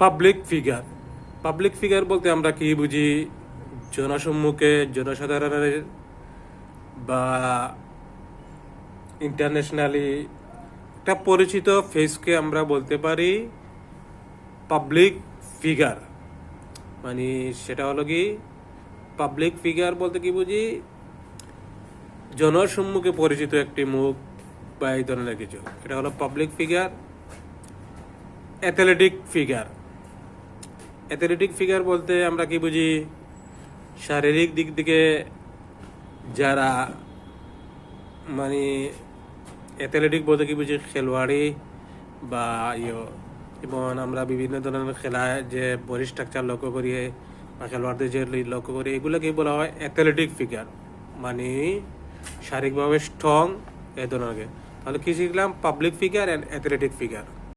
Public figure. Public figure বলতে আমরা কি বুঝি? জনসম্মুখে জনসাধারণের বা ইন্টারন্যাশনালি একটা পরিচিত ফেসকে আমরা বলতে পারি পাবলিক ফিগার। মানে সেটা হলো কি, পাবলিক ফিগার বলতে কি বুঝি? জনসম্মুখে পরিচিত একটি মুখ বা এই ধরনের কিছু, এটা হলো public figure. Athletic figure. Athletic figure বলতে আমরা কি বুঝি? শারীরিক দিক থেকে যারা মানে অ্যাথলেটিক বলতে কি বুঝি? খেলোয়াড়ি বা যেমন আমরা বিভিন্ন ধরনের খেলায় যে বডি স্ট্রাকচার লক্ষ্য করি বা খেলোয়াড়দের যে লক্ষ্য করি, এগুলোকে বলা হয় অ্যাথলেটিক ফিগার, মানে শারীরিকভাবে স্ট্রং এই ধরনের। তাহলে কি শিখলাম? Public figure and athletic figure.